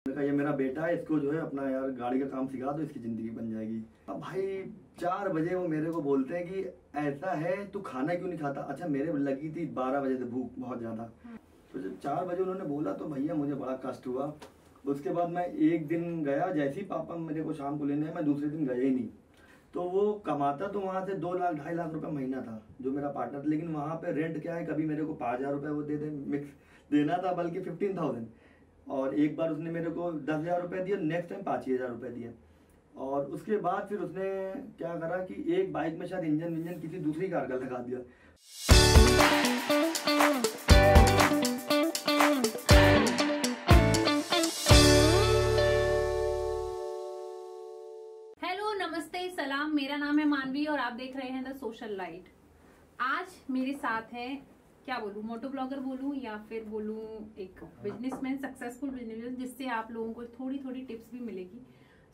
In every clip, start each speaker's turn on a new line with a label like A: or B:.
A: मैंने कहा ये मेरा बेटा है, इसको जो है अपना यार गाड़ी का काम सिखा दो, इसकी जिंदगी बन जाएगी। अब भाई 4 बजे वो मेरे को बोलते हैं कि ऐसा है तू खाना क्यों नहीं खाता। अच्छा मेरे लगी थी 12 बजे से भूख बहुत ज्यादा, तो जब 4 बजे उन्होंने बोला तो भैया मुझे बड़ा कष्ट हुआ। उसके बाद मैं एक दिन गया, जैसे ही पापा मेरे को शाम को लेने आए, मैं दूसरे दिन गया ही नहीं। तो वो कमाता तो वहां से 2 लाख 2.5 लाख रुपए महीना था जो मेरा पार्टनर, लेकिन वहां पे रेंट क्या है, कभी मेरे को 5,000 रुपए वो दे दे, मिक्स देना था बल्कि 15,000, और एक बार उसने मेरे को 10,000 रुपए दिए, नेक्स्ट टाइम 5,000 रुपए दिए। और उसके बाद फिर उसने क्या करा कि एक बाइक में शायद इंजन विंजन किसी दूसरी कार का लगा दिया।
B: हेलो, नमस्ते, सलाम। मेरा नाम है मानवी और आप देख रहे हैं द सोशल लाइट। आज मेरे साथ है, क्या बोलूं, मोटो ब्लॉगर बोलूं या फिर बोलूं एक बिजनेसमैन, सक्सेसफुल बिजनेसमैन, जिससे आप लोगों को थोड़ी थोड़ी टिप्स भी मिलेगी।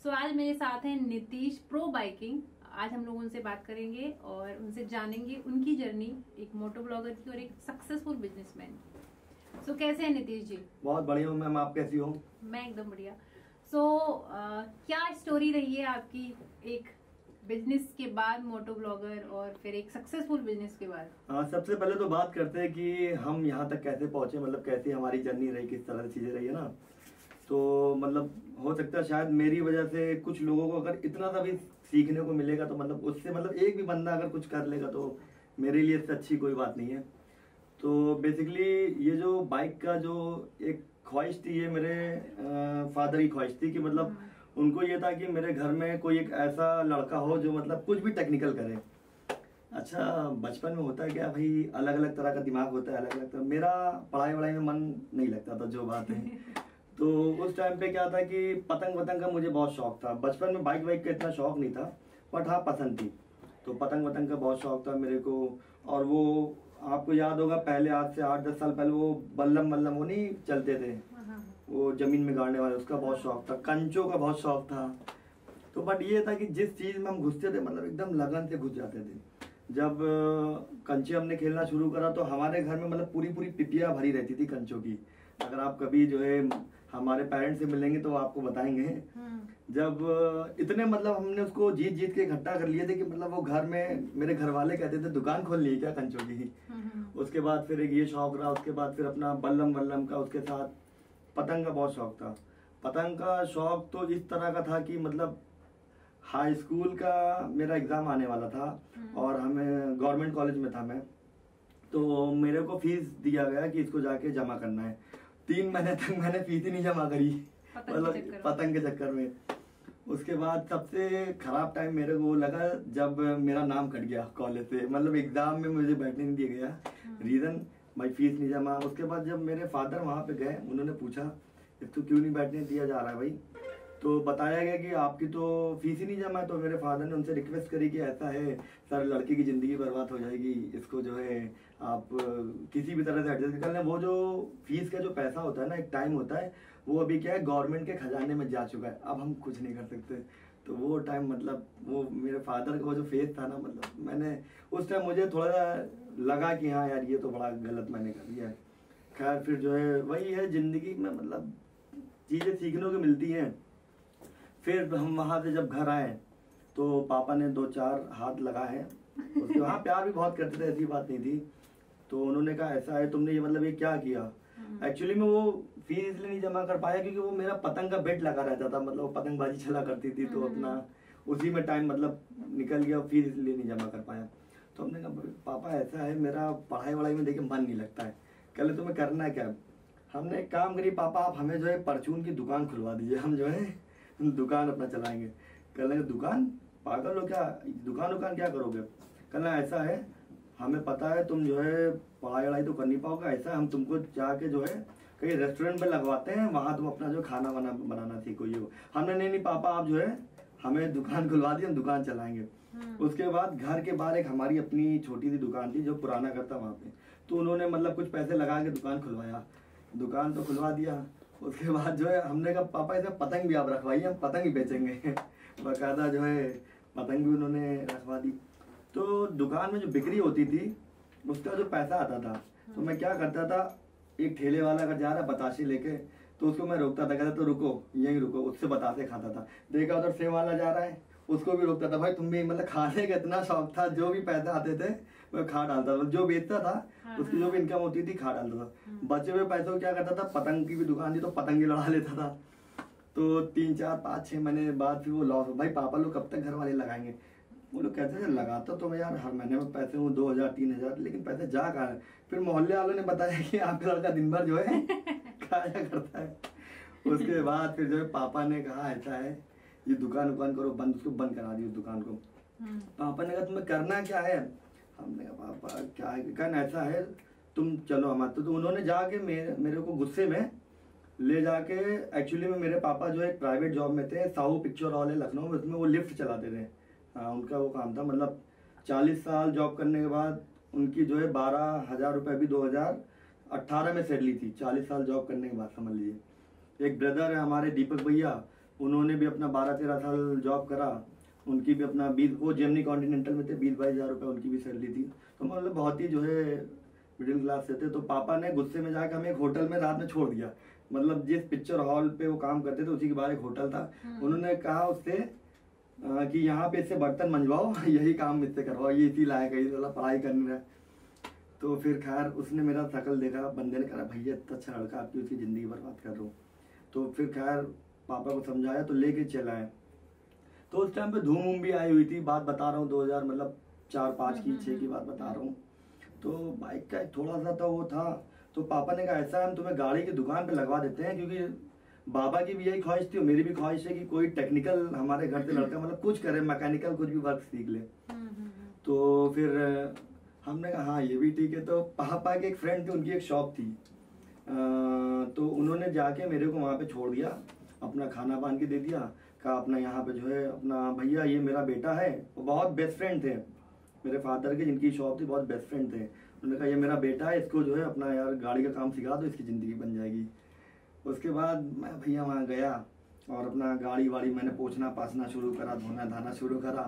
B: सो आज मेरे साथ है नीतीश प्रो बाइकिंग। आज हम लोग उनसे बात करेंगे और उनसे जानेंगे उनकी जर्नी, एक मोटो ब्लॉगर की और एक सक्सेसफुल बिजनेसमैन। सो कैसे हैं नीतीश जी?
A: बहुत बढ़िया हूँ मैम, आप कैसी हो?
B: मैं एकदम बढ़िया। सो क्या स्टोरी रही है आपकी एक बिजनेस के बाद मोटो ब्लॉगर और फिर एक सक्सेसफुल बिजनेस के बाद?
A: सबसे पहले तो बात करते हैं कि हम यहाँ तक कैसे पहुंचे, मतलब कैसी हमारी जर्नी रही, किस तरह से चीजें रही है ना। तो मतलब हो सकता है शायद मेरी वजह से कुछ लोगों को अगर इतना सा भी सीखने को मिलेगा तो मतलब उससे मतलब एक भी बंदा अगर कुछ कर लेगा तो मेरे लिए इससे अच्छी कोई बात नहीं है। तो बेसिकली ये जो बाइक का जो एक ख्वाहिश थी, ये मेरे फादर की ख्वाहिश थी कि मतलब उनको ये था कि मेरे घर में कोई एक ऐसा लड़का हो जो मतलब कुछ भी टेक्निकल करे। अच्छा बचपन में होता है क्या भाई, अलग अलग तरह का दिमाग होता है, अलग अलग तरह। मेरा पढ़ाई वढ़ाई में मन नहीं लगता था, जो बात है। तो उस टाइम पे क्या था कि पतंग वतंग का मुझे बहुत शौक था। बचपन में बाइक वाइक का इतना शौक नहीं था, बट हाँ पसंद थी। तो पतंग वतंग का बहुत शौक था मेरे को। और वो आपको याद होगा पहले, आज से 8-10 साल पहले, वो बल्लम बल्लम वो नहीं चलते थे, वो जमीन में गाड़ने वाले, उसका बहुत शौक था। कंचों का बहुत शौक था। तो बट ये था कि जिस चीज में हम घुसते थे मतलब एकदम लगन से घुस जाते थे। जब कंचे हमने खेलना शुरू करा तो हमारे घर में मतलब पूरी पूरी पिपिया भरी रहती थी कंचों की। अगर आप कभी जो है हमारे पेरेंट्स से मिलेंगे तो आपको बताएंगे। जब इतने मतलब हमने उसको जीत जीत के इकट्ठा कर लिए थे कि मतलब वो घर में मेरे घर वाले कहते थे दुकान खोल ली क्या कंचों की। उसके बाद फिर एक ये शौक रहा, उसके बाद फिर अपना बल्लम बल्लम का, उसके साथ पतंग का बहुत शौक था। पतंग का शौक तो इस तरह का था कि मतलब हाई स्कूल का मेरा एग्जाम आने वाला था और हमें गवर्नमेंट कॉलेज में था मैं। तो मेरे को फीस दिया गया कि इसको जाके जमा करना है। 3 महीने तक मैंने फीस ही नहीं जमा करी, मतलब पतंग के चक्कर में। उसके बाद सबसे खराब टाइम मेरे को लगा जब मेरा नाम कट गया कॉलेज से, मतलब एग्जाम में मुझे बैठने नहीं दिया गया। रीजन भाई फीस नहीं जमा। उसके बाद जब मेरे फादर वहां पे गए, उन्होंने पूछा तो क्यों नहीं बैठने दिया जा रहा है भाई, तो बताया गया कि आपकी तो फीस ही नहीं जमा है। तो मेरे फादर ने उनसे रिक्वेस्ट करी कि ऐसा है सर, लड़के की जिंदगी बर्बाद हो जाएगी, इसको जो है आप किसी भी तरह से एडजस्ट कर लें। वो जो फीस का जो पैसा होता है ना, एक टाइम होता है, वो अभी क्या है गवर्नमेंट के खजाने में जा चुका है, अब हम कुछ नहीं कर सकते। तो वो टाइम मतलब वो मेरे फादर का वो जो फेस था ना, मतलब मैंने उस टाइम मुझे थोड़ा लगा कि हाँ यार ये तो बड़ा गलत मैंने कर दिया है। खैर फिर जो है वही है जिंदगी में, मतलब चीजें सीखने को मिलती हैं। फिर हम वहां से जब घर आए तो पापा ने 2-4 हाथ लगाए हैं, उसके वहाँ प्यार भी बहुत करते थे, ऐसी बात नहीं थी। तो उन्होंने कहा ऐसा है तुमने ये मतलब ये क्या किया। एक्चुअली में वो फीस इसलिए नहीं जमा कर पाया क्योंकि वो मेरा पतंग का बेट लगा रहता था, मतलब पतंगबाजी चला करती थी, तो अपना उसी में टाइम मतलब निकल गया, फीस इसलिए नहीं जमा कर पाया। तो हमने कहा पापा ऐसा है मेरा पढ़ाई वढ़ाई में देखिए मन नहीं लगता है, कल तुम्हें करना क्या। हमने एक काम करी, पापा आप हमें जो है परचून की दुकान खुलवा दीजिए, हम जो है दुकान अपना चलाएंगे। कहने दुकान, पागल हो क्या, दुकान क्या करोगे। कहना ऐसा है हमें पता है तुम जो है पढ़ाई वढ़ाई तो कर नहीं पाओगे, ऐसा है हम तुमको जाके जो है कहीं रेस्टोरेंट पे लगवाते हैं, वहां तुम अपना जो खाना वाना बनाना सीखो। ये हमने नहीं पापा आप जो है हमें दुकान खुलवा दी, हम दुकान चलाएंगे। उसके बाद घर के बाहर एक हमारी अपनी छोटी सी दुकान थी जो पुराना घर था वहां पे, तो उन्होंने मतलब कुछ पैसे लगा के दुकान खुलवाया। दुकान तो खुलवा दिया। उसके बाद जो है हमने कहा पापा इसे पतंग भी आप रखवाइए, हम पतंग ही बेचेंगे। बाकायदा जो है पतंग भी उन्होंने रखवा दी। तो दुकान में जो बिक्री होती थी उसका जो पैसा आता था, तो मैं क्या करता था, एक ठेले वाला अगर जा रहा बताशे लेके, तो उसको मैं रोकता था, कहता तो रुको यहीं रुको, उससे बताते खाता था। देखा उधर सेव वाला जा रहा है, उसको भी रोकता था, भाई तुम भी, मतलब खाने का इतना शौक था, जो भी पैसे आते थे वो खा डालता था, जो बेचता था उसकी जो भी इनकम होती थी खा डालता था। बचे हुए पैसों को क्या करता था, पतंग की भी दुकान थी तो पतंग ही लड़ा लेता था। तो 3 4 5 6 महीने बाद फिर वो लॉस, भाई पापा लोग कब तक घर वाले लगाएंगे। वो लोग कहते थे लगाता तो मैं यार हर महीने में पैसे हूँ 2000 3000, लेकिन पैसे जा कहाँ है। फिर मोहल्ले वालों ने बताया कि आपका लड़का दिन भर जो है खाया करता है। उसके बाद फिर जो है पापा ने कहा ऐसा है ये दुकान करो बंद, उसको बंद करा दी उस दुकान को। पापा ने कहा तुम्हें करना क्या है, हमने कहा पापा क्या है, कहना ऐसा है तुम चलो हमारे। तो उन्होंने जाके मेरे को गुस्से में ले जाके, एक्चुअली में मेरे पापा जो एक प्राइवेट जॉब में थे, साहू पिक्चर हॉल है लखनऊ में, उसमें वो लिफ्ट चलाते थे। हाँ उनका वो काम था, मतलब 40 साल जॉब करने के बाद उनकी जो है 12,000 रुपये अभी 2018 में सैलरी थी, 40 साल जॉब करने के बाद समझ लीजिए। एक ब्रदर है हमारे दीपक भैया, उन्होंने भी अपना 12-13 साल जॉब करा, उनकी भी अपना 20, वो जेमनी कॉन्टिनेंटल में थे, 20-22 हज़ार रुपये उनकी भी सैलरी थी। तो मतलब बहुत ही जो है मिडिल क्लास से थे। तो पापा ने गुस्से में जाकर हमें एक होटल में रात में छोड़ दिया, मतलब जिस पिक्चर हॉल पे वो काम करते थे उसी के बाहर एक होटल था। उन्होंने कहा उससे कि यहाँ पे इससे बर्तन मंजवाओ यही काम इससे करवाओ, ये इसी लायक है, मतलब पढ़ाई करने रहा। तो फिर खैर उसने मेरा शकल देखा, बंदे ने कहा भैया इतना अच्छा लड़का आपकी उसकी ज़िंदगी बर्बाद कर रहा हूँ। तो फिर खैर पापा को समझाया तो लेके चला है। तो उस टाइम पे धूम भी आई हुई थी, बात बता रहा हूँ 2000 मतलब 4-5 की 6 की बात बता रहा हूँ। तो बाइक का थोड़ा सा तो वो था। तो पापा ने कहा ऐसा है हम तुम्हें गाड़ी की दुकान पे लगवा देते हैं, क्योंकि बाबा की भी यही ख्वाहिश थी और मेरी भी ख्वाहिश है कि कोई टेक्निकल हमारे घर से लड़का मतलब कुछ करे, मैकेनिकल कुछ भी वर्क सीख ले। तो फिर हमने कहा हाँ ये भी ठीक है। तो पापा के एक फ्रेंड थे, उनकी एक शॉप थी, तो उन्होंने जाके मेरे को वहाँ पे छोड़ दिया, अपना खाना बांध के दे दिया, कहा अपना यहाँ पे जो है अपना भैया ये मेरा बेटा है। वो बहुत बेस्ट फ्रेंड थे मेरे फादर के, जिनकी शॉप थी, बहुत बेस्ट फ्रेंड थे। उन्होंने कहा ये मेरा बेटा है, इसको जो है अपना यार गाड़ी का काम सिखा दो, इसकी ज़िंदगी बन जाएगी। उसके बाद मैं भैया वहाँ गया और अपना गाड़ी वाड़ी मैंने पोछना पाछना शुरू करा, धोना धाना शुरू करा।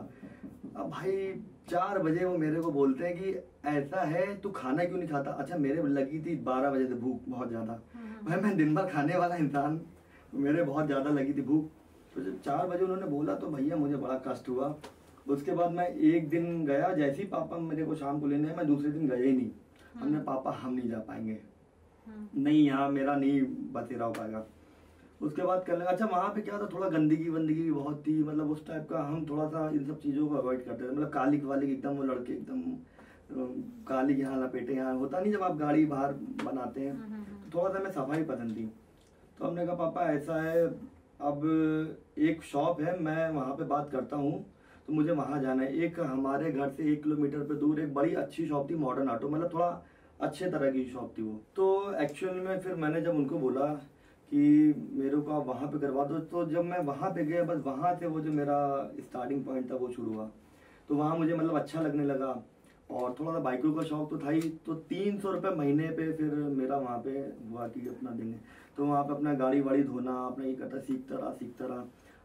A: अब भाई 4 बजे वो मेरे को बोलते हैं कि ऐसा है तू खाना क्यों नहीं खाता। अच्छा मेरे लगी थी 12 बजे से भूख बहुत ज़्यादा, भाई मैं दिन भर खाने वाला इंसान, मेरे बहुत ज़्यादा लगी थी भूख। तो जब 4 बजे उन्होंने बोला तो भैया मुझे बड़ा कष्ट हुआ। उसके बाद मैं एक दिन गया, जैसे ही पापा मेरे को शाम को लेने, मैं दूसरे दिन गया ही नहीं। हमने पापा हम नहीं जा पाएंगे, नहीं यहाँ मेरा नहीं बसेरा हो पाएगा। उसके बाद कर लगा। अच्छा वहाँ पे क्या था, थोड़ा गंदगी वंदगी भी बहुत थी, मतलब उस टाइप का हम थोड़ा सा इन सब चीज़ों को अवॉइड करते थे। मतलब कालिक वालिक एकदम, वो लड़के एकदम कालिक यहाँ लपेटे, यहाँ होता नहीं जब आप गाड़ी बाहर बनाते हैं, तो थोड़ा सा हमें सफाई पसंद थी। तो हमने कहा पापा ऐसा है, अब एक शॉप है मैं वहाँ पे बात करता हूँ, तो मुझे वहाँ जाना है। एक हमारे घर से 1 किलोमीटर पे दूर एक बड़ी अच्छी शॉप थी, मॉडर्न ऑटो, मतलब थोड़ा अच्छे तरह की शॉप थी वो। तो एक्चुअल में फिर मैंने जब उनको बोला कि मेरे को आप वहाँ पे करवा दो, तो जब मैं वहाँ पे गया, बस वहाँ से वो जो मेरा स्टार्टिंग पॉइंट था वो शुरू हुआ। तो वहाँ मुझे मतलब अच्छा लगने लगा और थोड़ा सा बाइकों का शौक तो था ही। तो 300 रुपये महीने पे फिर मेरा वहाँ पे हुआ कि अपना देंगे। तो वहाँ पे अपना गाड़ी वाड़ी धोना, अपना ये करता, सीखता रहा।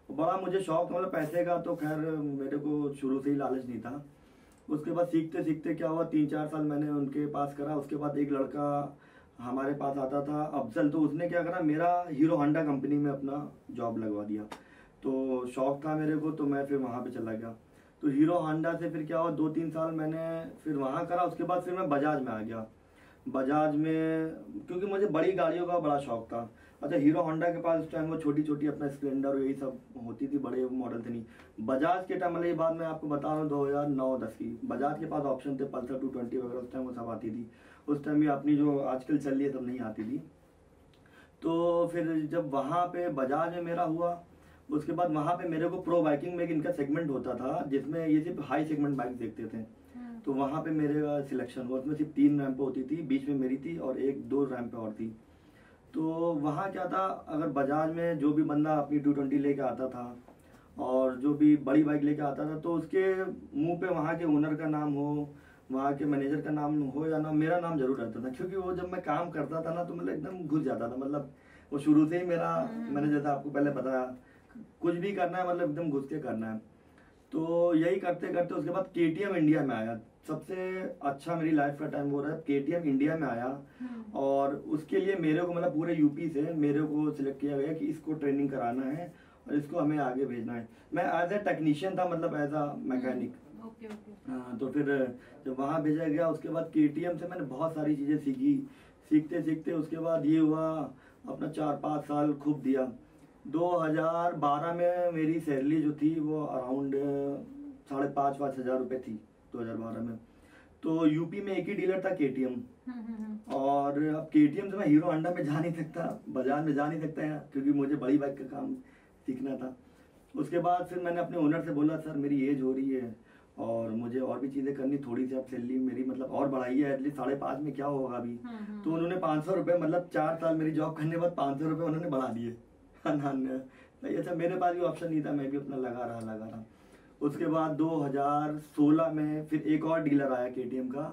A: बड़ा मुझे शौक था, मतलब पैसे का तो खैर मेरे को शुरू से ही लालच नहीं था। उसके बाद सीखते सीखते क्या हुआ, 3-4 साल मैंने उनके पास करा। उसके बाद एक लड़का हमारे पास आता था, अफजल, तो उसने क्या करा, मेरा हीरो होंडा कंपनी में अपना जॉब लगवा दिया। तो शौक था मेरे को, तो मैं फिर वहाँ पे चला गया। तो हीरो होंडा से फिर क्या हुआ, 2-3 साल मैंने फिर वहाँ करा। उसके बाद फिर मैं बजाज में आ गया। बजाज में क्योंकि मुझे बड़ी गाड़ियों का बड़ा शौक था। अच्छा हीरो होंडा के पास उस टाइम वो छोटी छोटी अपना स्प्लेंडर यही सब होती थी, बड़े मॉडल थे नहीं। बजाज के टाइम, मतलब ये बात मैं आपको बता रहा हूँ 2009-10 की, बजाज के पास ऑप्शन थे पल्सर 220 वगैरह, उस टाइम वो सब आती थी। उस टाइम भी अपनी जो आजकल चल रही है सब नहीं आती थी। तो फिर जब वहाँ पे बजाज में मेरा हुआ, उसके बाद वहाँ पे मेरे को प्रो बाइकिंग में एक इनका सेगमेंट होता था जिसमें ये सिर्फ हाई सेगमेंट बाइक देखते थे। तो वहाँ पे मेरे सिलेक्शन हुआ, उसमें सिर्फ 3 रैंप होती थी, बीच में मेरी थी और 1-2 रैंप और थी। तो वहाँ क्या था, अगर बजाज में जो भी बंदा अपनी 220 लेके आता था और जो भी बड़ी बाइक लेके आता था, तो उसके मुंह पे वहाँ के ओनर का नाम हो, वहाँ के मैनेजर का नाम हो या ना, मेरा नाम जरूर रहता था। क्योंकि वो जब मैं काम करता था ना, तो मतलब एकदम घुस जाता था। मतलब वो शुरू से ही मेरा, मैंने जैसा आपको पहले बताया, कुछ भी करना है मतलब एकदम घुस के करना है। तो यही करते करते उसके बाद केटीएम इंडिया में आया। सबसे अच्छा मेरी लाइफ का टाइम वो रहा, केटीएम इंडिया में आया। और उसके लिए मेरे को मतलब पूरे यूपी से मेरे को सिलेक्ट किया गया कि इसको ट्रेनिंग कराना है और इसको हमें आगे भेजना है। मैं एज ए टेक्नीशियन था, मतलब एज अ मैकेनिक। हाँ, तो फिर जब वहाँ भेजा गया उसके बाद केटीएम से मैंने बहुत सारी चीज़ें सीखी। सीखते सीखते उसके बाद ये हुआ, अपना 4-5 साल खूब दिया। 2012 में मेरी सैलरी जो थी वो अराउंड 5,500 हज़ार रुपये थी 2012 में। तो यूपी में एक ही डीलर था केटीएम। और अब केटीएम से मैं हीरो होंडा में जा नहीं सकता, बाजार में जा नहीं सकता है, क्योंकि मुझे बड़ी बाइक का काम सीखना था। उसके बाद फिर मैंने अपने ओनर से बोला, सर मेरी एज हो रही है और मुझे और भी चीज़ें करनी, थोड़ी सी आप सैलरी मेरी मतलब और बढ़ाइए, एटलीस्ट 5.5 में क्या होगा अभी। तो उन्होंने 500 रुपये, मतलब 4 साल मेरी जॉब करने के बाद 500 रुपये उन्होंने बढ़ा दिए। अच्छा, मेरे पास भी ऑप्शन नहीं था, मैं भी अपना लगा रहा। उसके बाद 2016 में फिर एक और डीलर आया केटीएम का।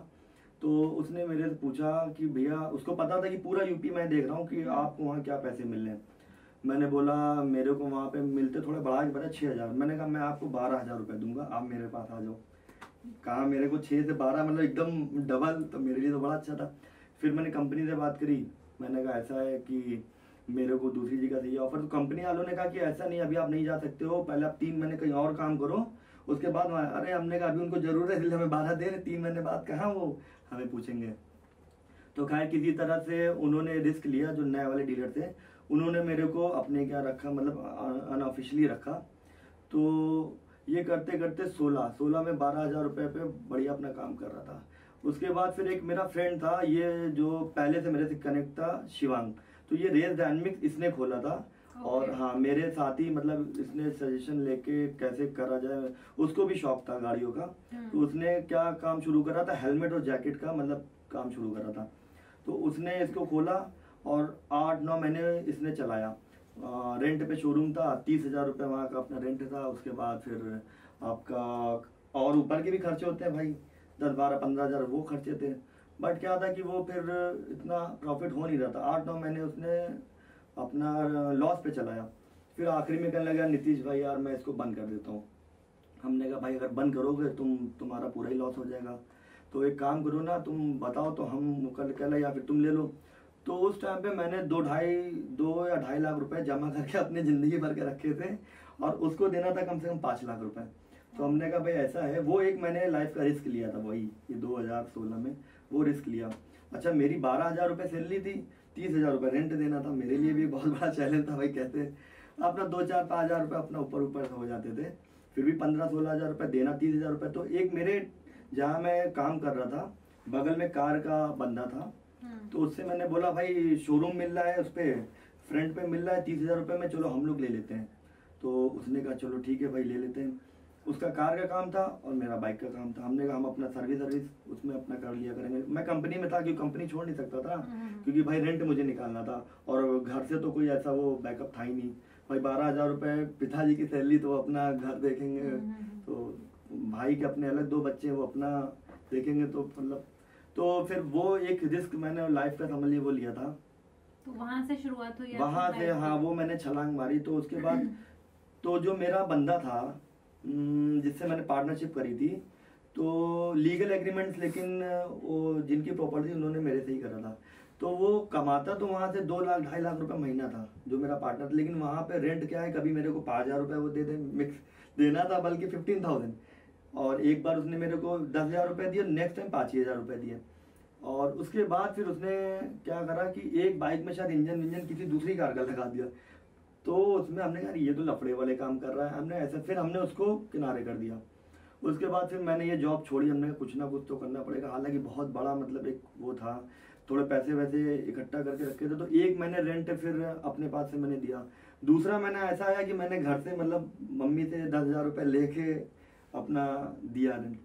A: तो उसने मेरे से पूछा कि भैया, उसको पता था कि पूरा यूपी मैं देख रहा हूँ कि आपको वहाँ क्या पैसे मिल रहे हैं। मैंने बोला मेरे को वहाँ पे मिलते थोड़े बढ़ा के पता 6,000। मैंने कहा मैं आपको 12,000 रुपये दूंगा, आप मेरे पास आ जाओ। कहा मेरे को 6 से 12 मतलब एकदम डबल, तो मेरे लिए तो बड़ा अच्छा था। फिर मैंने कंपनी से बात करी, मैंने कहा ऐसा है कि मेरे को दूसरी जगह चाहिए ऑफर। तो कंपनी वालों ने कहा कि ऐसा नहीं, अभी आप नहीं जा सकते हो, पहले आप 3 महीने कहीं और काम करो, उसके बाद। अरे हमने कहा अभी उनको जरूरत है इसलिए हमें 12 दे रहे, 3 महीने बाद कहाँ वो हमें पूछेंगे। तो खैर किसी तरह से उन्होंने रिस्क लिया, जो नए वाले डीलर थे उन्होंने मेरे को अपने क्या रखा, मतलब अनऑफिशियली रखा। तो ये करते करते 16 में 12,000 रुपये पे बढ़िया अपना काम कर रहा था। उसके बाद फिर एक मेरा फ्रेंड था, ये जो पहले से मेरे से कनेक्ट था, शिवांग। तो ये रेस डायनामिक्स इसने खोला था। और हाँ, मेरे साथ ही मतलब इसने सजेशन लेके कैसे करा जाए, उसको भी शौक था गाड़ियों का। तो उसने क्या काम शुरू करा था, हेलमेट और जैकेट का मतलब काम शुरू करा था। तो उसने इसको खोला और 8-9 महीने इसने चलाया। रेंट पे शोरूम था, 30,000 रुपये वहाँ का अपना रेंट था। उसके बाद फिर आपका और ऊपर के भी खर्चे होते हैं भाई, 10-12-15,000 वो खर्चे थे। बट क्या था कि वो फिर इतना प्रॉफिट हो नहीं रहा था। 8-9 महीने उसने अपना लॉस पे चलाया। फिर आखिरी में कहने लगा, नीतीश भाई यार मैं इसको बंद कर देता हूँ। हमने कहा भाई अगर बंद करोगे तुम्हारा पूरा ही लॉस हो जाएगा, तो एक काम करो ना, तुम बताओ तो हम कल या फिर तुम ले लो। तो उस टाइम पे मैंने 2 या 2.5 लाख रुपए जमा करके अपने ज़िंदगी भर के रखे थे, और उसको देना था कम से कम 5 लाख रुपए। तो हमने कहा भाई ऐसा है, वो एक मैंने लाइफ का रिस्क लिया था, वही ये 2016 में वो रिस्क लिया। अच्छा, मेरी 12,000 रुपये सैलरी थी, 30,000 रुपये रेंट देना था, मेरे लिए भी बहुत बड़ा चैलेंज था भाई। कैसे अपना 2-4-5,000 रुपये अपना ऊपर हो जाते थे, फिर भी 15-16,000 रुपये देना, 30,000 रुपये। तो एक मेरे जहाँ मैं काम कर रहा था बगल में कार का बंदा था, तो उससे मैंने बोला भाई शोरूम मिल रहा है, उस पर फ्रंट पे मिल रहा है 30,000 रुपये में, चलो हम लोग ले लेते हैं। तो उसने कहा चलो ठीक है भाई ले लेते हैं। उसका कार का काम था और मेरा बाइक का काम था। हमने कहा हम अपना सर्विस उसमें अपना कर लिया करेंगे। मैं कंपनी में था, क्योंकि कंपनी छोड़ नहीं सकता था, क्योंकि भाई रेंट मुझे निकालना था और घर से तो कोई ऐसा वो बैकअप था ही नहीं भाई। 12,000 रुपये पिताजी की सैलरी, तो अपना घर देखेंगे, तो भाई के अपने अलग 2 बच्चे वो अपना देखेंगे, तो मतलब तो फिर वो एक रिस्क मैंने लाइफ का समझ लिया वो लिया था।
B: तो वहां से शुरुआत हुई,
A: वहां से हाँ, वो मैंने छलांग मारी। तो उसके बाद तो जो मेरा बंदा था जिससे मैंने पार्टनरशिप करी थी, तो लीगल एग्रीमेंट्स, लेकिन वो जिनकी प्रॉपर्टी उन्होंने मेरे से ही करा था। तो वो कमाता तो वहाँ से 2 लाख 2.5 लाख रुपए महीना था जो मेरा पार्टनर, लेकिन वहाँ पे रेंट क्या है, कभी मेरे को 5,000 रुपये वो दे मिक्स देना था, बल्कि 15,000। और एक बार उसने मेरे को 10,000 रुपये दिए, नेक्स्ट टाइम 5,000 रुपये दिए। और उसके बाद फिर उसने क्या करा कि एक बाइक में शायद इंजन किसी दूसरी कार का लगा दिया। तो उसमें हमने कहा ये तो लफड़े वाले काम कर रहा है, हमने ऐसा फिर हमने उसको किनारे कर दिया। उसके बाद फिर मैंने ये जॉब छोड़ी, हमने कुछ ना कुछ तो करना पड़ेगा। हालांकि बहुत बड़ा मतलब एक वो था, थोड़े पैसे वैसे इकट्ठा करके रखे थे। तो एक महीने रेंट फिर अपने पास से मैंने दिया। दूसरा महीना ऐसा आया कि मैंने घर से मतलब मम्मी से 10,000 रुपये लेके अपना दिया रेंट।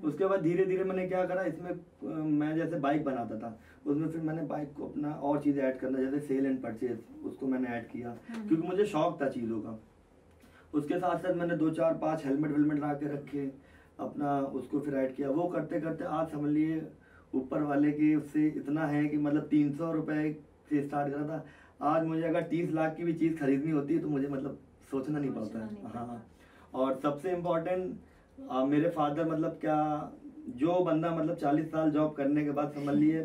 A: उसके बाद धीरे धीरे मैंने क्या करा, इसमें मैं जैसे बाइक बनाता था, उसमें फिर मैंने बाइक को अपना और चीज़ें ऐड करना, जैसे सेल एंड परचेज, उसको मैंने ऐड किया, क्योंकि मुझे शौक था चीज़ों का। उसके साथ साथ मैंने 2-4-5 हेलमेट ला के रखे अपना, उसको फिर ऐड किया। वो करते करते आज समझ लिए ऊपर वाले की उससे इतना है कि मतलब 300 रुपये से स्टार्ट करा था। आज मुझे अगर 30 लाख की भी चीज़ खरीदनी होती है तो मुझे मतलब सोचना नहीं पड़ता है। हाँ, और सबसे इम्पोर्टेंट मेरे फादर मतलब क्या, जो बंदा मतलब 40 साल जॉब करने के बाद समझ लिए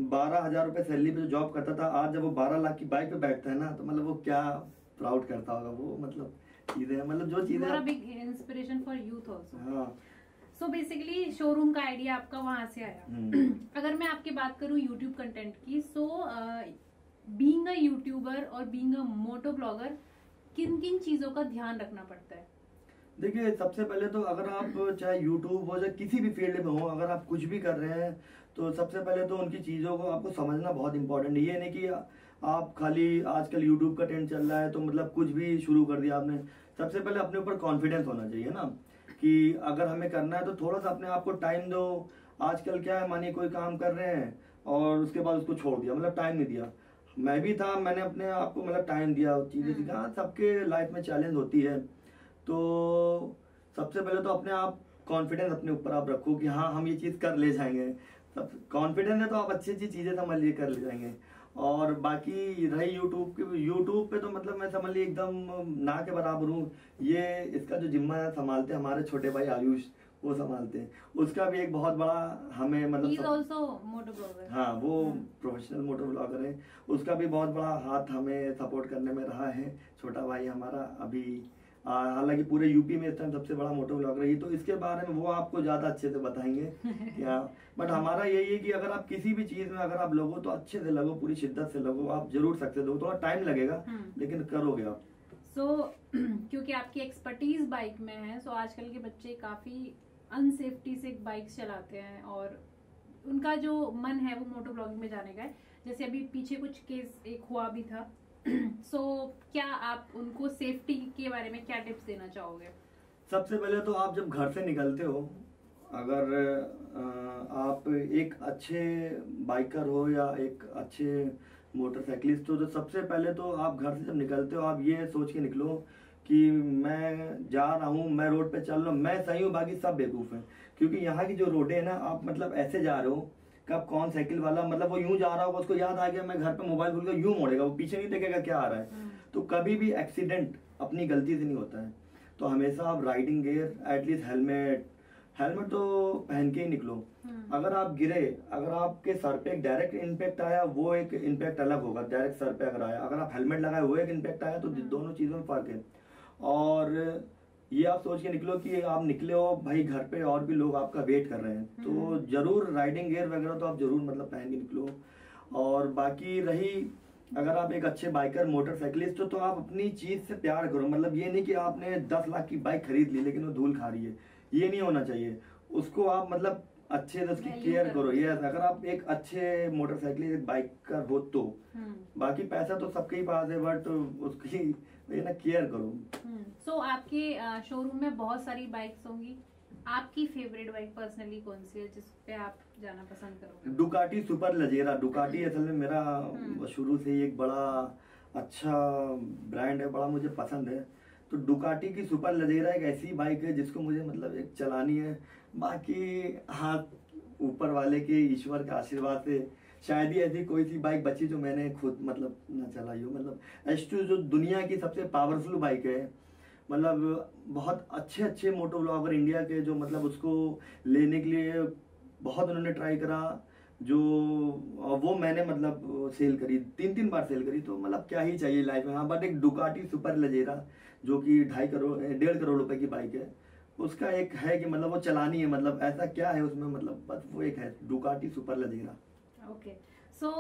A: 12,000 रुपये सैलरी पे जो जॉब करता था, आज जब वो 12 लाख की बाइक पे बैठता है ना, तो मतलब वो क्या प्राउड करता होगा वो, मतलब चीजें मतलब जो चीजें
B: big inspiration for youth also.
A: हाँ।
B: सो बेसिकली शोरूम का आइडिया आपका वहां से आया। अगर मैं आपकी बात करूं यूट्यूब कंटेंट की, सो बीइंग अ यूट्यूबर और बीइंग अ मोटो ब्लॉगर, किन किन चीजों का ध्यान रखना पड़ता है?
A: देखिए, सबसे पहले तो अगर आप चाहे यूट्यूब हो, चाहे किसी भी फील्ड में हो, अगर आप कुछ भी कर रहे हैं तो सबसे पहले तो उनकी चीज़ों को आपको समझना बहुत इंपॉर्टेंट है। ये नहीं कि आप खाली आजकल यूट्यूब का ट्रेंड चल रहा है तो मतलब कुछ भी शुरू कर दिया आपने। सबसे पहले अपने ऊपर कॉन्फिडेंस होना चाहिए ना, कि अगर हमें करना है तो थोड़ा सा अपने आप को टाइम दो। आजकल क्या है, मानिए कोई काम कर रहे हैं और उसके बाद उसको छोड़ दिया, मतलब टाइम नहीं दिया। मैं भी था, मैंने अपने आप को मतलब टाइम दिया, चीज़ें सीखा। सबके लाइफ में चैलेंज होती है, तो सबसे पहले तो अपने आप कॉन्फिडेंस अपने ऊपर आप रखो कि हाँ हम ये चीज़ कर ले जाएंगे। सब कॉन्फिडेंस है तो आप अच्छी अच्छी चीज़ें समझ लिए कर ले जाएंगे। और बाकी रही यूट्यूब पे तो मतलब मैं समझ ली एकदम ना के बराबर हूँ। ये इसका जो जिम्मा संभालते हैं हमारे छोटे भाई आयुष, वो संभालते हैं। उसका भी एक बहुत बड़ा हमें मतलब
B: मोटो ब्लॉगर।
A: हाँ, वो प्रोफेशनल मोटो ब्लॉगर है। उसका भी बहुत बड़ा हाथ हमें सपोर्ट करने में रहा है, छोटा भाई हमारा। अभी हालांकि पूरे यूपी में इस टाइम सबसे बड़ा मोटो ब्लॉगर है, तो इसके बारे में वो आपको ज़्यादा अच्छे से बताएंगे क्या। बट हमारा यही है कि अगर आप किसी भी चीज़ में अगर आप लगो तो अच्छे से लगो, पूरी शिद्दत से लगो, आप जरूर सक्सेस हो। थोड़ा टाइम लगेगा लेकिन करोगे आप।
B: क्योंकि आपकी एक्सपर्टीज बाइक में है, सो आजकल के बच्चे काफ़ी अनसेफ्टी से बाइक चलाते हैं और उनका जो मन है वो मोटो ब्लॉगिंग में जाने का है। जैसे अभी पीछे कुछ केस एक हुआ भी था। सो क्या आप उनको सेफ्टी के बारे में क्या टिप्स देना चाहोगे?
A: सबसे पहले तो आप जब घर से निकलते हो, अगर आप एक अच्छे बाइकर हो या एक अच्छे मोटरसाइकिलिस्ट हो, तो सबसे पहले तो आप घर से जब निकलते हो आप ये सोच के निकलो कि मैं जा रहा हूँ, मैं रोड पे चल रहा हूँ, मैं सही हूँ, बाकी सब बेवकूफ़ हैं। क्योंकि यहाँ की जो रोडें हैं ना, आप मतलब ऐसे जा रहे हो, कब कौन साइकिल वाला मतलब वो यूं जा रहा होगा, उसको याद आ गया मैं घर पे मोबाइल भूल गया, यूं मोड़ेगा, वो पीछे नहीं देखेगा क्या आ रहा है। तो कभी भी एक्सीडेंट अपनी गलती से नहीं होता है। तो हमेशा आप राइडिंग गियर, एटलीस्ट हेलमेट तो पहन के ही निकलो। अगर आप गिरे, अगर आपके सर पे एक डायरेक्ट इम्पैक्ट आया, वो एक इम्पैक्ट अलग होगा। डायरेक्ट सर पे अगर आया, अगर आप हेलमेट लगाए वो एक इम्पैक्ट आया, तो दोनों चीज़ों में फर्क है। और ये आप सोच के निकलो कि आप निकले हो भाई, घर पे और भी लोग आपका वेट कर रहे हैं, तो जरूर राइडिंग गियर वगैरह तो आप जरूर मतलब पहन के निकलो। और बाकी रही, अगर आप एक अच्छे बाइकर मोटरसाइकिलिस्ट हो तो आप अपनी चीज से प्यार करो। मतलब ये नहीं कि आपने 10 लाख की बाइक खरीद ली लेकिन वो धूल खा रही है, ये नहीं होना चाहिए। उसको आप मतलब अच्छे से उसकी केयर करो। ये अगर आप एक अच्छे मोटरसाइकिलिस्ट एक बाइकर हो तो बाकी पैसा तो सबके ही पास है, बट उसकी ना केयर करो।
B: सो आपके शोरूम में बहुत सारी बाइक्स होंगी, आपकी फेवरेट बाइक पर्सनली कौन सी है जिस पे आप जाना पसंद करोगे?
A: Ducati super लजेरा। डुकाटी असल में मेरा शुरू से ही एक बड़ा अच्छा ब्रांड है, बड़ा मुझे पसंद है। तो डुकाटी की सुपर लजेरा एक ऐसी बाइक है जिसको मुझे मतलब एक चलानी है। बाकी हाँ, ऊपर वाले के ईश्वर के आशीर्वाद से शायद ही ऐसी कोई सी बाइक बची जो मैंने खुद मतलब ना चलाई हो। मतलब H2 जो दुनिया की सबसे पावरफुल बाइक है, मतलब बहुत अच्छे अच्छे मोटो ब्लॉगर इंडिया के जो मतलब उसको लेने के लिए बहुत उन्होंने ट्राई करा, जो वो मैंने मतलब सेल करी, 3 बार सेल करी। तो मतलब क्या ही चाहिए लाइफ में। हाँ, बट एक डुकाटी सुपर लजेरा जो कि 1.5 करोड़ रुपए की बाइक है, उसका एक है कि मतलब वो चलानी है। मतलब ऐसा क्या है उसमें, मतलब बस वो एक है Ducati Superleggera.
B: Okay, so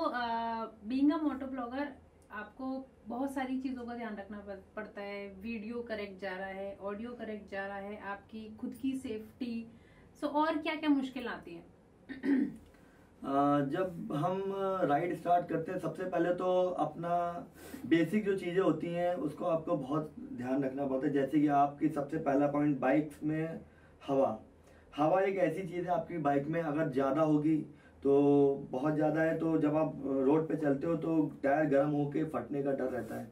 B: being a moto blogger आपको बहुत सारी चीज़ों का ध्यान रखना पड़ता है। वीडियो करेक्ट जा रहा है, ऑडियो करेक्ट जा रहा है, आपकी खुद की सेफ्टी, सो और क्या क्या मुश्किल आती है?
A: जब हम राइड स्टार्ट करते हैं सबसे पहले तो अपना बेसिक जो चीज़ें होती हैं उसको आपको बहुत ध्यान रखना पड़ता है। जैसे कि आपकी सबसे पहला पॉइंट बाइक्स में हवा एक ऐसी चीज़ है आपकी बाइक में, अगर ज़्यादा होगी तो बहुत ज़्यादा है तो जब आप रोड पे चलते हो तो टायर गर्म होके फटने का डर रहता है।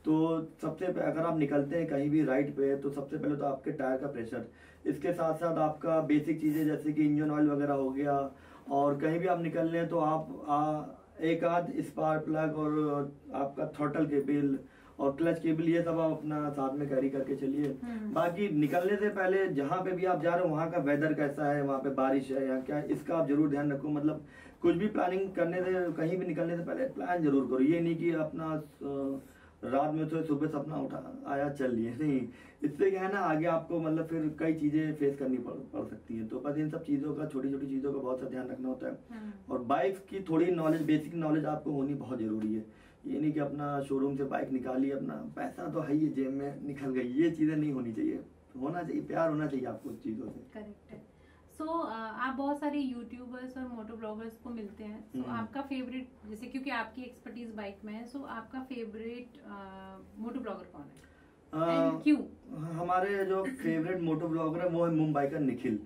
A: तो सबसे अगर आप निकलते हैं कहीं भी राइड पे तो सबसे पहले तो आपके टायर का प्रेशर, इसके साथ साथ आपका बेसिक चीज़ें जैसे कि इंजन ऑयल वगैरह हो गया। और कहीं भी आप निकल रहे हैं तो आप एक आध स्पार्क प्लग और आपका थ्रॉटल केबल और क्लच केबल ये सब आप अपना साथ में कैरी करके चलिए। बाकी निकलने से पहले जहाँ पे भी आप जा रहे हो वहाँ का वेदर कैसा है, वहाँ पे बारिश है या क्या है, इसका आप जरूर ध्यान रखो। मतलब कुछ भी प्लानिंग करने से, कहीं भी निकलने से पहले प्लान जरूर करो। ये नहीं कि अपना रात में तो सुबह सपना उठा आया चल लिए, नहीं। इससे क्या है ना, आगे आपको मतलब फिर कई चीजें फेस करनी पड़ सकती हैं। तो बस इन सब चीजों का, छोटी छोटी चीजों का बहुत सा ध्यान रखना होता है। और बाइक की थोड़ी नॉलेज, बेसिक नॉलेज आपको होनी बहुत जरूरी है। ये नहीं कि अपना शोरूम से बाइक निकाली, अपना पैसा तो है ही जेब में, निकल गई, ये चीजें नहीं होनी चाहिए। होना चाहिए, प्यार होना चाहिए आपको उस चीजों से।
B: करेक्ट है। सो आप बहुत सारे यूट्यूबर्स और मोटो ब्लॉगर्स को मिलते हैं, सो आपका फेवरेट, जैसे क्योंकि आपकी एक्सपर्टीज बाइक में है, सो आपका फेवरेट मोटो ब्लॉगर कौन है एंड क्यों?
A: हमारे जो फेवरेट मोटो ब्लॉगर है वो है मुंबई का निखिल।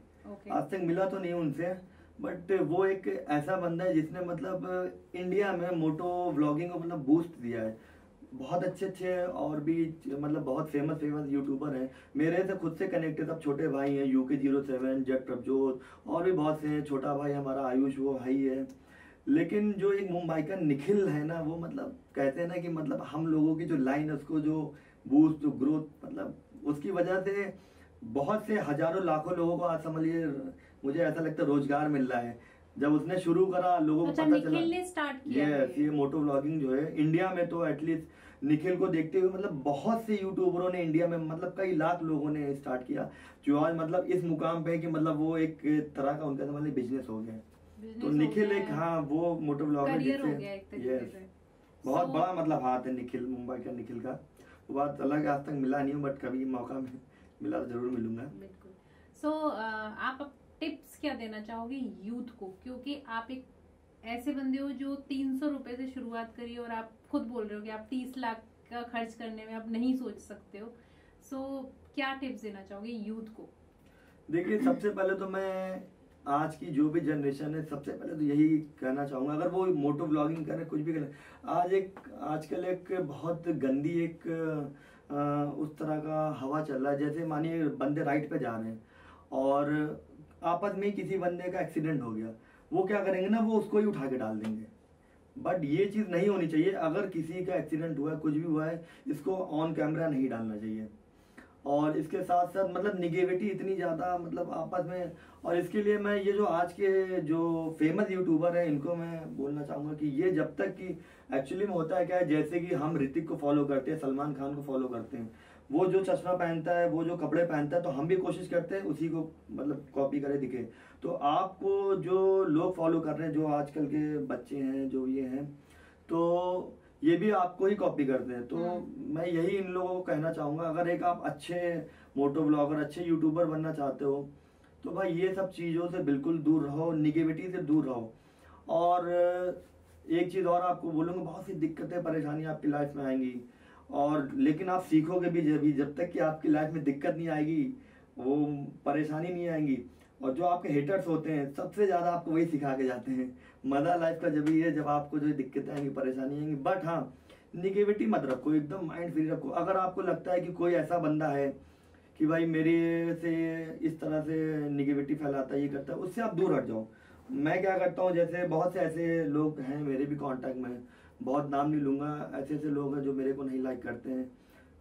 A: आज तक मिला तो नहीं उनसे, बट वो एक ऐसा बंदा है जिसने मतलब इंडिया में मोटो व्लॉगिंग को मतलब बूस्ट दिया है। बहुत अच्छे अच्छे और भी मतलब बहुत फेमस यूट्यूबर हैं, मेरे से खुद से कनेक्टेड सब छोटे भाई हैं, UK07, जेट प्रभजोत, और भी बहुत से हैं। छोटा भाई हमारा आयुष, वो है ही है। लेकिन जो एक मुंबई का निखिल है ना, वो मतलब कहते हैं ना कि मतलब हम लोगों की जो लाइन है उसको जो बूस्ट, जो ग्रोथ, मतलब उसकी वजह से बहुत से हजारों लाखों लोगों को आज समझिए, मुझे ऐसा लगता है रोजगार मिल रहा है। जब उसने शुरू करा लोगों को पता चला,
B: निखिल ने स्टार्ट किया
A: ये मोटो व्लॉगिंग जो है इंडिया में, तो एटलीस्ट निखिल को देखते हुए मतलब बहुत से यूट्यूबरों ने इंडिया में, मतलब कई लाख लोगों ने स्टार्ट किया, जो आज मतलब इस मुकाम पे है कि मतलब वो एक तरह का उनका मतलब बिजनेस हो गया। तो निखिल एक, हाँ, वो मोटो व्लॉगर जिससे बहुत बड़ा मतलब हाथ है निखिल, मुंबई का निखिल का। वो बात अलग, आज तक मिला नहीं हूँ, बट कभी मौका मिला तो जरूर मिलूंगा।
B: बिल्कुल। सो आप टिप्स क्या देना चाहोगे यूथ को, क्योंकि आप एक ऐसे बंदे हो जो 300 रुपए से शुरुआत करी और आप खुद बोल रहे हो कि आप 30 लाख का खर्च करने में आप नहीं सोच सकते हो। सो क्या टिप्स देना चाहोगे यूथ को?
A: देखिए, सबसे पहले तो मैं आज की जो भी जनरेशन है, सबसे पहले तो यही कहना चाहूंगा, अगर वो मोटो ब्लॉगिंग करे, कुछ भी करे, आजकल एक बहुत गंदी एक उस तरह का हवा चल रहा है। जैसे मानिए बंदे राइड पे जा रहे हैं और आपस में किसी बंदे का एक्सीडेंट हो गया, वो क्या करेंगे ना, वो उसको ही उठा के डाल देंगे। बट ये चीज नहीं होनी चाहिए। अगर किसी का एक्सीडेंट हुआ है, कुछ भी हुआ है, इसको ऑन कैमरा नहीं डालना चाहिए। और इसके साथ साथ मतलब निगेटिविटी इतनी ज्यादा मतलब आपस में, और इसके लिए मैं ये जो आज के जो फेमस यूट्यूबर हैं इनको मैं बोलना चाहूंगा कि ये जब तक कि एक्चुअली में होता है क्या है, जैसे कि हम ऋतिक को फॉलो करते हैं, सलमान खान को फॉलो करते हैं, वो जो चश्मा पहनता है, वो जो कपड़े पहनता है, तो हम भी कोशिश करते हैं उसी को मतलब कॉपी करे दिखे। तो आपको जो लोग फॉलो कर रहे हैं, जो आजकल के बच्चे हैं, जो ये हैं, तो ये भी आपको ही कॉपी करते हैं। तो मैं यही इन लोगों को कहना चाहूंगा, अगर एक आप अच्छे मोटो ब्लॉगर, अच्छे यूट्यूबर बनना चाहते हो, तो भाई ये सब चीज़ों से बिल्कुल दूर रहो, निगेटिविटी से दूर रहो। और एक चीज़ और आपको बोलूँगा, बहुत सी दिक्कतें, परेशानी आपकी लाइफ में आएंगी, और लेकिन आप सीखोगे भी जब तक कि आपकी लाइफ में दिक्कत नहीं आएगी, वो परेशानी नहीं आएंगी। और जो आपके हेटर्स होते हैं, सबसे ज़्यादा आपको वही सिखा के जाते हैं। मज़ा लाइफ का जब ही है जब आपको जो दिक्कतें आएंगी, परेशानी आएंगी। बट हाँ, निगेटिविटी मत रखो, एकदम माइंड फ्री रखो। अगर आपको लगता है कि कोई ऐसा बंदा है कि भाई मेरे से इस तरह से निगेटिविटी फैलाता है, ये करता है, उससे आप दूर हट जाओ। मैं क्या करता हूँ, जैसे बहुत से ऐसे लोग हैं मेरे भी कांटेक्ट में, बहुत नाम नहीं लूंगा, ऐसे ऐसे लोग हैं जो मेरे को नहीं लाइक करते हैं,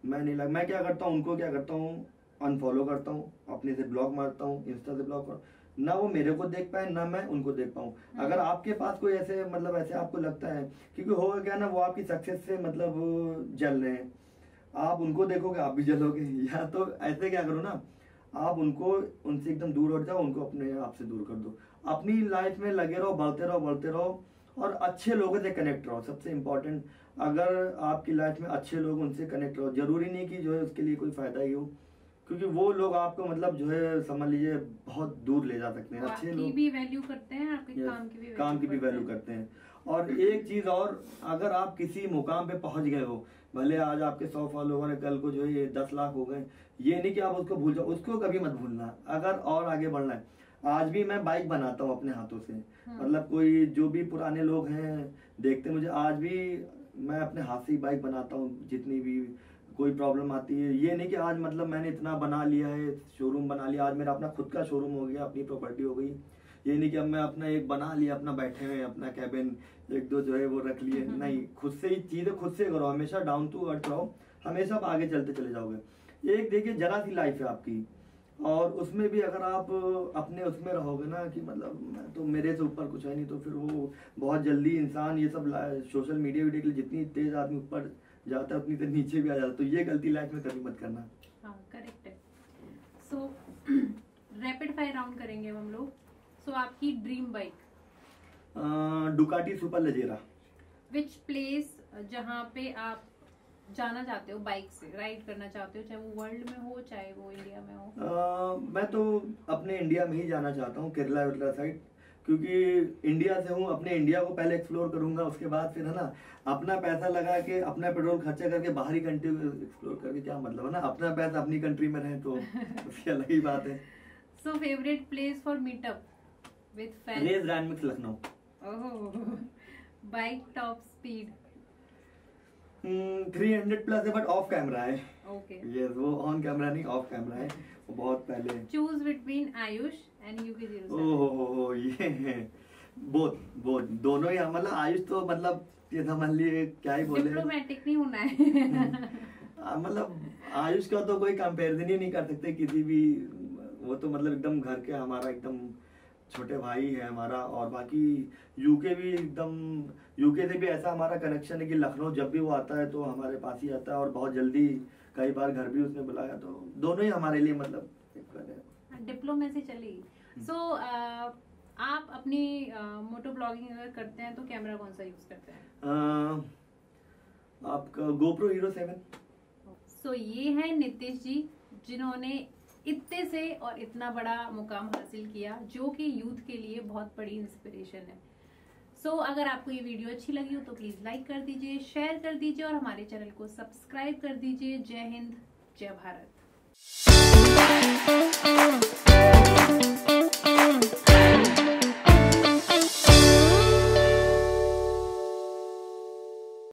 A: मैं क्या करता हूँ, उनको क्या करता हूँ, अनफॉलो करता हूँ, अपने से ब्लॉक मारता हूँ, इंस्टा से ब्लॉक कर, ना वो मेरे को देख पाए, ना मैं उनको देख पाऊँ। अगर आपके पास कोई ऐसे मतलब ऐसे आपको लगता है, क्योंकि होगा क्या ना, वो आपकी सक्सेस से मतलब जल रहे हैं, आप उनको देखोगे आप भी जलोगे। या तो ऐसे क्या करो ना, आप उनको, उनसे एकदम दूर हट जाओ, उनको अपने आप से दूर कर दो, अपनी लाइफ में लगे रहो, बढ़ते रहो, और अच्छे लोगों से कनेक्ट रहो। सबसे इम्पोर्टेंट, अगर आपकी लाइफ में अच्छे लोग, उनसे कनेक्ट रहो। जरूरी नहीं कि जो है उसके लिए कोई फायदा ही हो, क्योंकि वो लोग आपको मतलब जो है समझ लीजिए बहुत दूर ले जा सकते हैं। अच्छे लोग
B: भी वैल्यू करते हैं, आपके काम की भी वैल्यू
A: करते हैं। और एक चीज और, अगर आप किसी मुकाम पे पहुंच गए हो, भले आज आपके 100 फॉलोवर है, कल को जो है 10 लाख हो गए, ये नहीं कि आप उसको भूल जाओ, उसको कभी मत भूलना। अगर और आगे बढ़ना है, आज भी मैं बाइक बनाता हूँ अपने हाथों से, मतलब कोई जो भी पुराने लोग हैं देखते मुझे, आज भी मैं अपने हाथ से ही बाइक बनाता हूँ। जितनी भी कोई प्रॉब्लम आती है, ये नहीं कि आज मतलब मैंने इतना बना लिया है, शोरूम बना लिया, आज मेरा अपना खुद का शोरूम हो गया, अपनी प्रॉपर्टी हो गई, ये नहीं कि अब मैं अपना एक बना लिया, अपना बैठे हुए अपना कैबिन, एक दो जो है वो रख लिए, नहीं, खुद से ही चीजें खुद से करो, हमेशा डाउन टू अर्थ रहो, हमेशा आप आगे चलते चले जाओगे। एक देखिए जरा सी लाइफ है आपकी, और उसमें भी अगर आप अपने उसमें रहोगे ना कि मतलब मैं तो मेरे से ऊपर कुछ है नहीं, तो फिर वो बहुत जल्दी इंसान ये सब सोशल मीडिया वीडियो के लिए जितनी तेज आदमी ऊपर जाता है उतनी देर नीचे भी आ जाता है, तो ये गलती लाइफ में कभी मत करना।
B: हाँ करेक्ट है। सो रैपिड फायर राउंड करेंगे हम लोग। सो आपकी dream bike?
A: Ducati Superleggera.
B: Which place जहाँ पे आप जाना चाहते हो बाइक से, राइड करना चाहते हो, चाहे वो वर्ल्ड में हो चाहे वो इंडिया में हो?
A: मैं तो अपने इंडिया में ही जाना चाहता हूँ, केरला वेरला साइड, क्योंकि इंडिया से हूँ, अपने इंडिया को पहले एक्सप्लोर करूंगा, उसके बाद फिर है ना अपना पैसा लगा के अपना पेट्रोल खर्चा करके बाहरी कंट्री एक्सप्लोर करके क्या मतलब है ना, अपना पैसा अपनी कंट्री में रहे तो उसकी अलग ही बात है।
B: So favourite place for meetup with friends?
A: Race dynamics Lucknow.
B: Oh, bike top speed?
A: 300 plus है, बट ऑफ कैमरा है।
B: ओके,
A: यस, वो ऑन कैमरा नहीं, ऑफ कैमरा है, वो बहुत पहले।
B: Choose between Ayush and UK07?
A: ओहो, ये बोथ दोनों ही, मतलब आयुष तो मतलब ये समझ लिए क्या ही बोले,
B: डिप्लोमेटिक नहीं होना है।
A: मतलब आयुष का तो कोई कंपैरिजन ही नहीं कर सकते किसी भी, वो तो मतलब एकदम घर के हमारा एकदम छोटे भाई है हमारा, और बाकी यूके भी एकदम, यूके से भी ऐसा हमारा कनेक्शन है कि लखनऊ जब भी वो आता है तो हमारे पास ही आता है, और बहुत जल्दी कई बार घर भी उसने बुलाया, तो दोनों ही हमारे लिए मतलब
B: डिप्लोमेसी चलेगी। सो आप अपनी मोटो ब्लॉगिंग अगर करते हैं तो कैमरा कौन सा यूज करते हैं?
A: आपका GoPro Hero 7।
B: सो ये है नितिश जी, जिन्होंने इतने से और इतना बड़ा मुकाम हासिल किया, जो कि यूथ के लिए बहुत बड़ी इंस्पिरेशन है। सो अगर आपको ये वीडियो अच्छी लगी हो तो प्लीज लाइक कर दीजिए, शेयर कर दीजिए और हमारे चैनल को सब्सक्राइब कर दीजिए। जय हिंद, जय भारत।